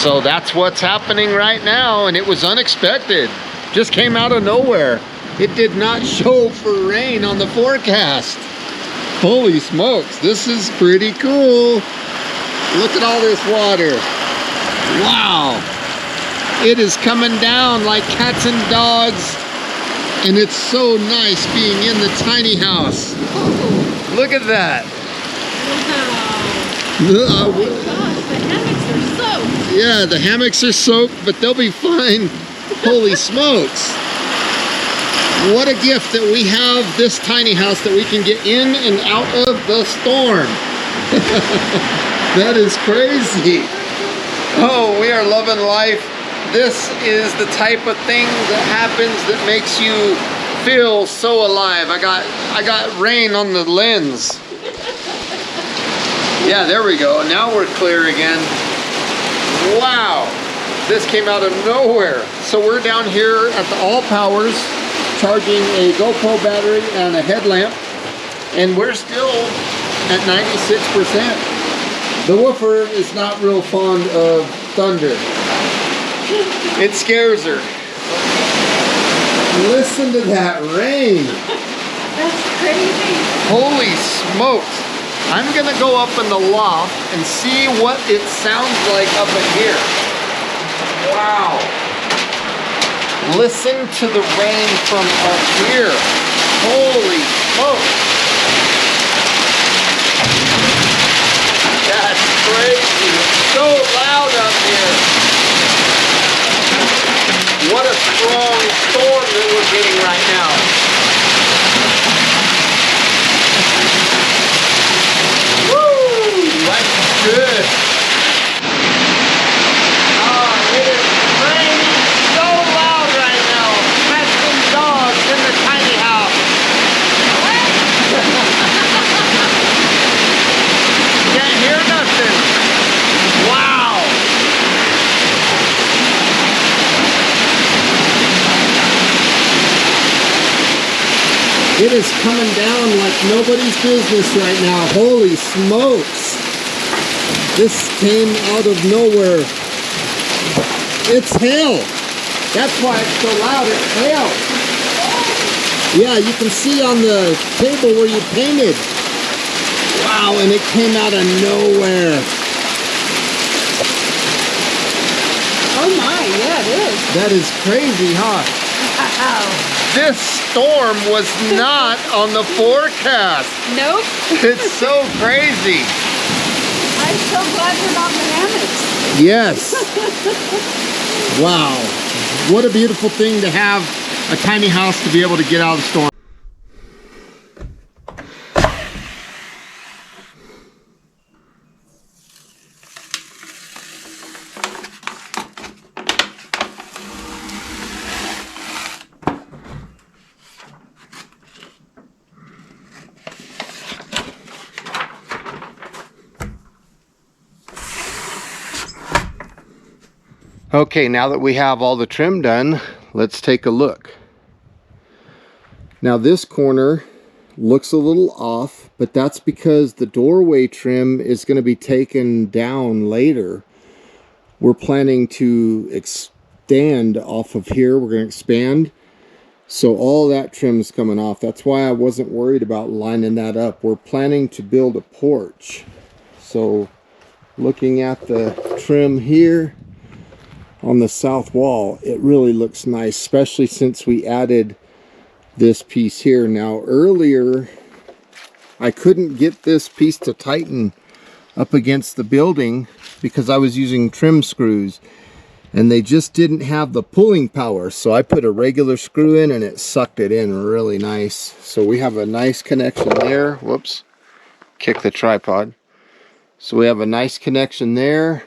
So that's what's happening right now, and it was unexpected. Just came out of nowhere. It did not show for rain on the forecast. Holy smokes, this is pretty cool. Look at all this water. Wow. It is coming down like cats and dogs, and it's so nice being in the tiny house. Look at that. Wow. Oh my gosh, the hammocks are soaked. Yeah, the hammocks are soaked, but they'll be fine. Holy smokes. What a gift that we have this tiny house that we can get in and out of the storm. That is crazy. Oh, we are loving life. This is the type of thing that happens that makes you feel so alive. I got rain on the lens. Yeah, there we go. Now we're clear again. Wow, this came out of nowhere. So we're down here at the All Powers charging a GoPro battery and a headlamp, and we're still at 96%. The woofer is not real fond of thunder. It scares her. Listen to that rain. That's crazy. Holy smokes. I'm gonna go up in the loft and see what it sounds like up in here. Wow. Listen to the rain from up here. Holy smokes. That's crazy. It's so loud up here. What a strong storm that we're getting right now. Woo! That's good. Oh, it is raining so loud right now. Cats and dogs in the tiny house. Can't hear nothing. Wow. It is coming down like nobody's business right now. Holy smokes. This came out of nowhere. It's hail. That's why it's so loud. It's hail. Yeah, you can see on the table where you painted. Wow, and it came out of nowhere. Oh my, yeah, it is. That is crazy, huh? Wow. This storm was not on the forecast. Nope. It's so crazy. I'm so glad we're not in the hammocks. Yes. Wow. What a beautiful thing to have a tiny house to be able to get out of the storm. Okay, now that we have all the trim done, let's take a look. Now this corner looks a little off, but that's because the doorway trim is going to be taken down later. We're planning to extend off of here. We're going to expand. So all that trim is coming off. That's why I wasn't worried about lining that up. We're planning to build a porch. So looking at the trim here on the south wall, it really looks nice, especially since we added this piece here. Now earlier I couldn't get this piece to tighten up against the building because I was using trim screws and they just didn't have the pulling power, so I put a regular screw in and it sucked it in really nice. So we have a nice connection there. Whoops, kick the tripod. So we have a nice connection there.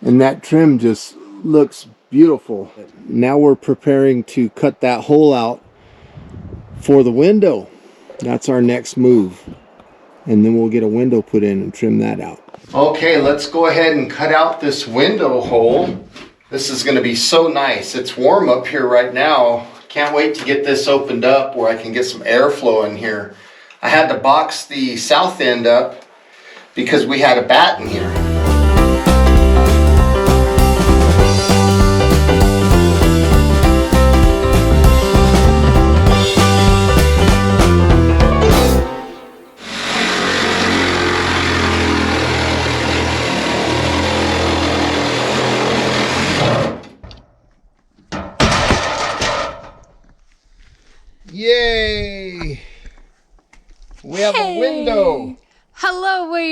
And that trim just looks beautiful. Now we're preparing to cut that hole out for the window. That's our next move. And then we'll get a window put in and trim that out. Okay, let's go ahead and cut out this window hole. This is going to be so nice. It's warm up here right now. Can't wait to get this opened up where I can get some airflow in here. I had to box the south end up because we had a bat in here.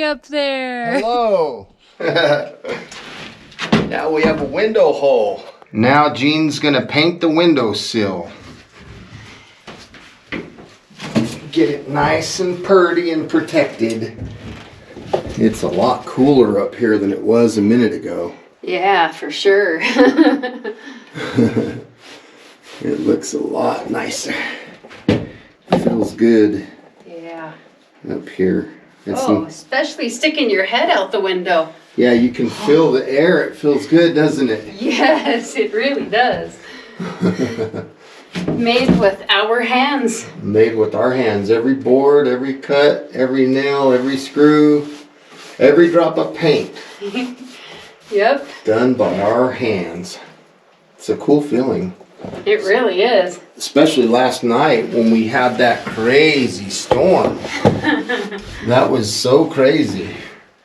up there. Hello. Now we have a window hole. Now Jean's gonna paint the windowsill. Get it nice and purty and protected. It's a lot cooler up here than it was a minute ago. Yeah, for sure. It looks a lot nicer. Feels good. Yeah. Up here. Especially sticking your head out the window. Yeah, you can feel the air. It feels good, doesn't it? Yes, it really does. Made with our hands. Made with our hands. Every board, every cut, every nail, every screw, every drop of paint. Yep. Done by our hands. It's a cool feeling. It really is. Especially last night when we had that crazy storm. That was so crazy.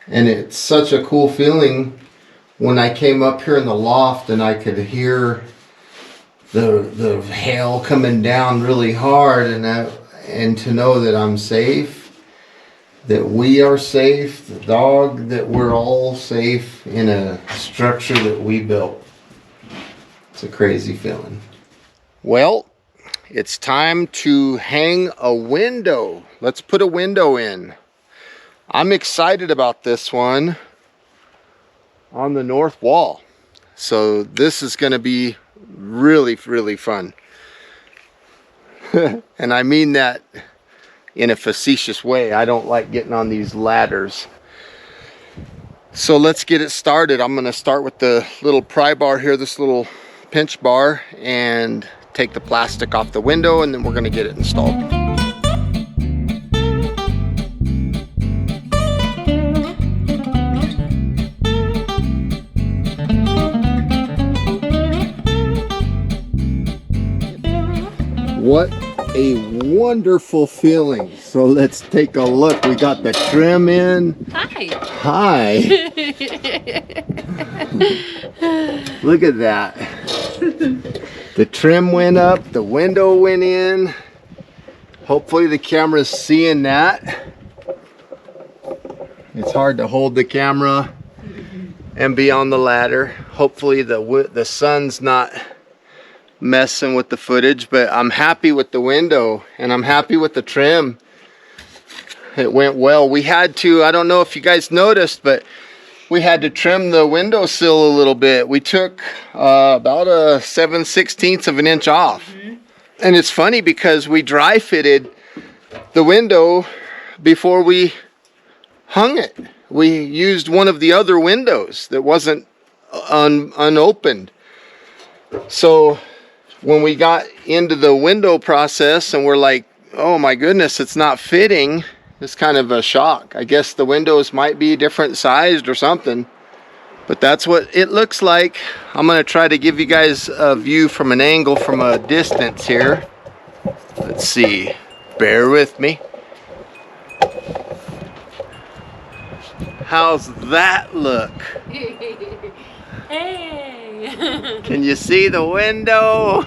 And it's such a cool feeling when I came up here in the loft and I could hear the hail coming down really hard, and to know that I'm safe, that we are safe, the dog, that we're all safe in a structure that we built. It's a crazy feeling. Well, it's time to hang a window. Let's put a window in. I'm excited about this one on the north wall. So this is going to be really, really fun. And I mean that in a facetious way. I don't like getting on these ladders. So let's get it started. I'm going to start with the little pry bar here, this little pinch bar, and take the plastic off the window, and then we're going to get it installed. What a wonderful feeling. So let's take a look. We got the trim in. Hi. Look at that. The trim went up, the window went in. Hopefully the camera's seeing that. It's hard to hold the camera and be on the ladder. Hopefully the sun's not messing with the footage, but I'm happy with the window and I'm happy with the trim. It went well. We had to, I don't know if you guys noticed, but we had to trim the windowsill a little bit. We took about a 7/16 of an inch off. And it's funny because we dry fitted the window before we hung it. We used one of the other windows that wasn't unopened. So when we got into the window process and we're like, oh my goodness, it's not fitting, it's kind of a shock. I guess the windows might be different sized or something, but that's what it looks like. I'm going to try to give you guys a view from an angle from a distance here. Let's see. Bear with me. How's that look? Hey! Can you see the window?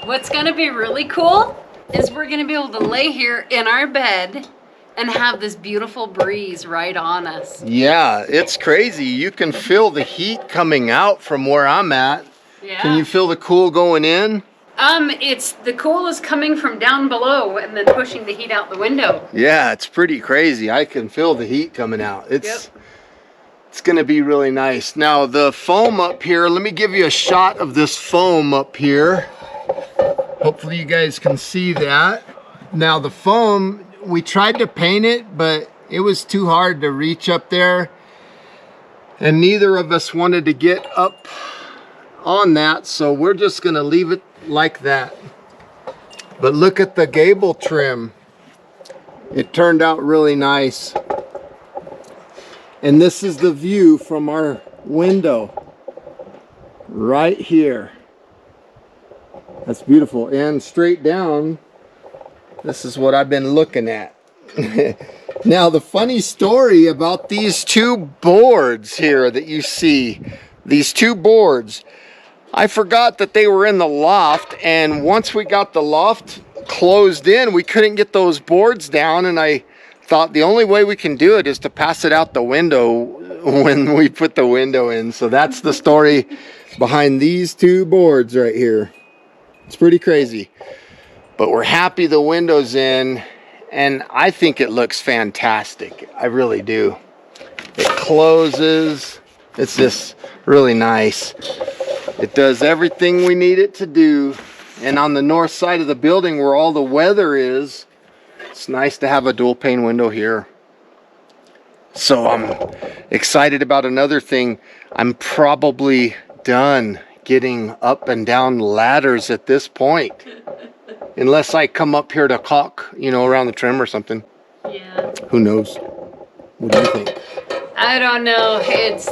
What's gonna be really cool is we're gonna be able to lay here in our bed and have this beautiful breeze right on us. Yeah, it's crazy. You can feel the heat coming out from where I'm at. Yeah. Can you feel the cool going in? It's the cool is coming from down below and then pushing the heat out the window. Yeah, it's pretty crazy. I can feel the heat coming out. It's gonna be really nice. Now the foam up here, let me give you a shot of this foam up here. Hopefully you guys can see that. Now the foam, we tried to paint it, but it was too hard to reach up there. And neither of us wanted to get up on that, so we're just gonna leave it like that. But look at the gable trim. It turned out really nice. And this is the view from our window right here. That's beautiful. And straight down, this is what I've been looking at. Now the funny story about these two boards here that you see, these two boards, I forgot that they were in the loft, and once we got the loft closed in, we couldn't get those boards down, and I thought the only way we can do it is to pass it out the window when we put the window in. So that's the story behind these two boards right here. It's pretty crazy. But we're happy the window's in, and I think it looks fantastic. I really do. It closes. It's just really nice. It does everything we need it to do. And on the north side of the building where all the weather is, it's nice to have a dual pane window here. So I'm excited about another thing. I'm probably done getting up and down ladders at this point. Unless I come up here to caulk, you know, around the trim or something. Yeah. Who knows? What do you think? I don't know.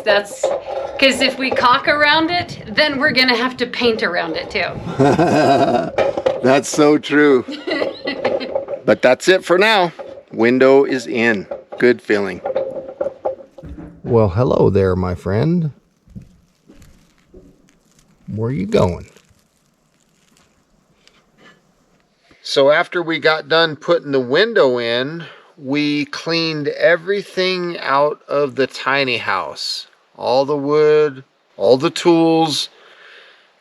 That's because if we caulk around it, then we're gonna have to paint around it too. That's so true. But that's it for now. Window is in. Good feeling. Well, hello there, my friend. Where are you going? So after we got done putting the window in, we cleaned everything out of the tiny house. All the wood, all the tools,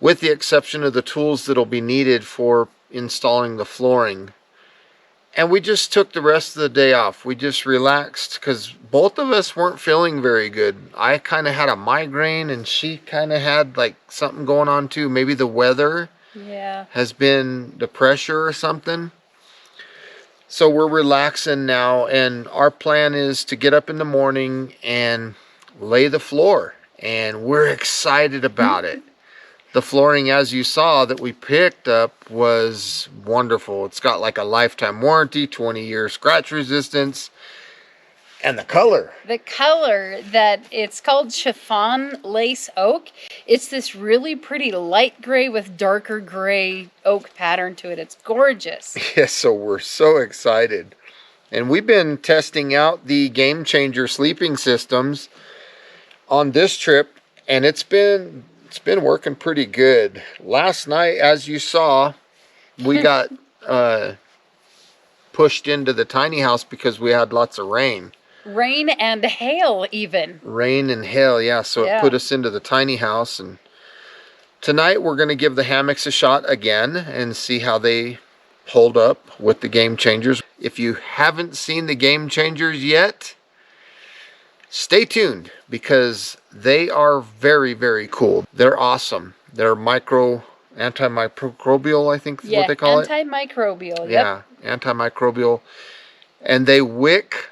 with the exception of the tools that'll be needed for installing the flooring. And we just took the rest of the day off. We just relaxed because both of us weren't feeling very good. I kind of had a migraine and she kind of had like something going on too. Maybe the weather has been the pressure or something. So we're relaxing now, and our plan is to get up in the morning and lay the floor, and we're excited about it. The flooring, as you saw, that we picked up was wonderful. It's got like a lifetime warranty, 20-year scratch resistance, and the color. The color that it's called chiffon lace oak. It's this really pretty light gray with darker gray oak pattern to it. It's gorgeous. Yes, so we're so excited. And we've been testing out the Game Changer sleeping systems on this trip, and it's been working pretty good. Last night, as you saw, we got pushed into the tiny house because we had lots of rain. Rain and hail even. Rain and hail, yeah. So it put us into the tiny house. And tonight we're going to give the hammocks a shot again and see how they hold up with the Game Changers. If you haven't seen the Game Changers yet, stay tuned because they are very, very cool. They're awesome. They're antimicrobial, I think is what they call it. Antimicrobial, Yeah, antimicrobial. And they wick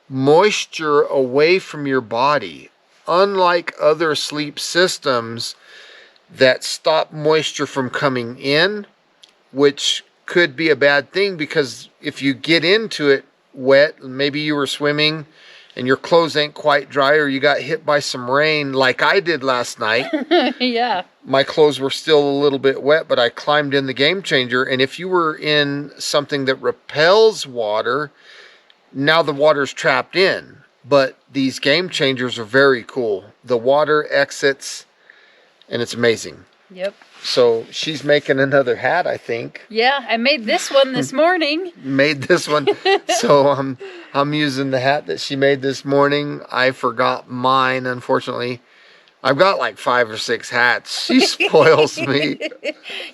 moisture away from your body. Unlike other sleep systems that stop moisture from coming in, which could be a bad thing because if you get into it wet, maybe you were swimming and your clothes ain't quite dry, or you got hit by some rain like I did last night. Yeah. My clothes were still a little bit wet, but I climbed in the Game Changer, and if you were in something that repels water, now the water's trapped in. But these Game Changers are very cool. The water exits, and it's amazing. Yep. So she's making another hat, I think. Yeah, I made this one this morning. Made this one. So I'm using the hat that she made this morning. I forgot mine, unfortunately. I've got like 5 or 6 hats. She spoils me.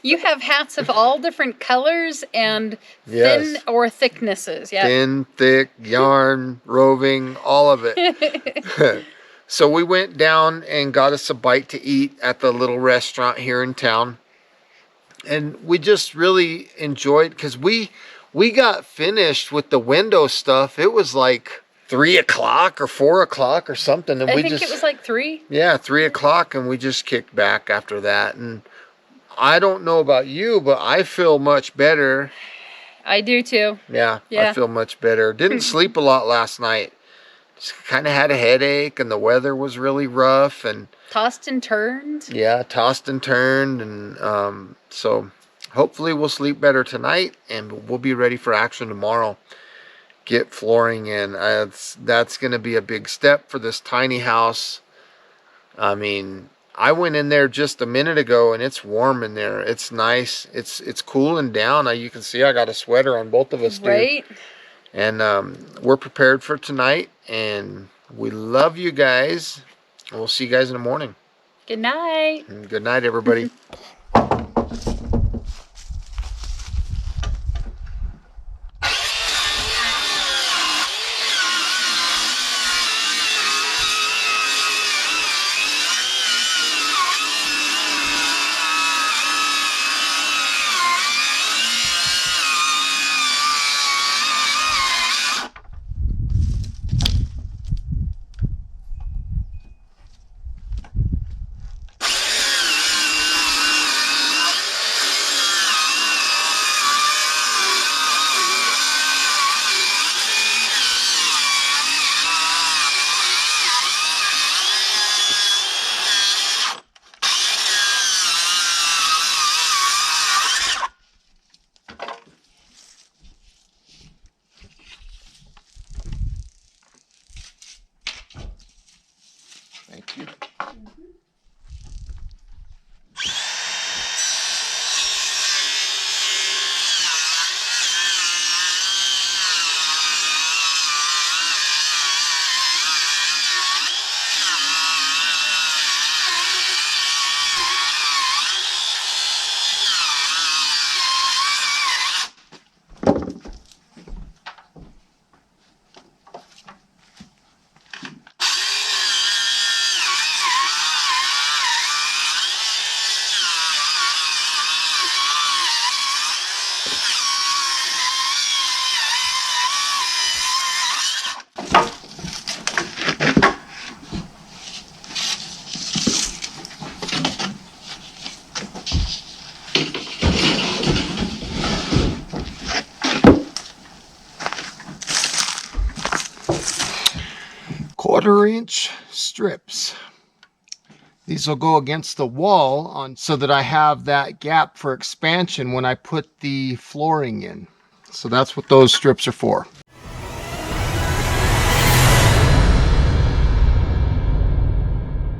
You have hats of all different colors and thin or thicknesses. Yeah. Thin, thick, yarn, roving, all of it. So we went down and got us a bite to eat at the little restaurant here in town. And we just really enjoyed, because we got finished with the window stuff. It was like 3 o'clock or 4 o'clock or something. And I think it was like 3. Yeah, 3 o'clock, and we just kicked back after that. And I don't know about you, but I feel much better. I do too. Yeah. I feel much better. Didn't sleep a lot last night. Just kind of had a headache, and the weather was really rough, and tossed and turned. Yeah, tossed and turned, and so hopefully we'll sleep better tonight, and we'll be ready for action tomorrow. Get flooring in. That's going to be a big step for this tiny house. I mean, I went in there just a minute ago, and it's warm in there. It's nice. It's cooling down. You can see I got a sweater on, both of us do. Right. And we're prepared for tonight, and we love you guys. We'll see you guys in the morning. Good night. And good night, everybody. Thank you. Quarter-inch strips. These will go against the wall so that I have that gap for expansion when I put the flooring in. So that's what those strips are for.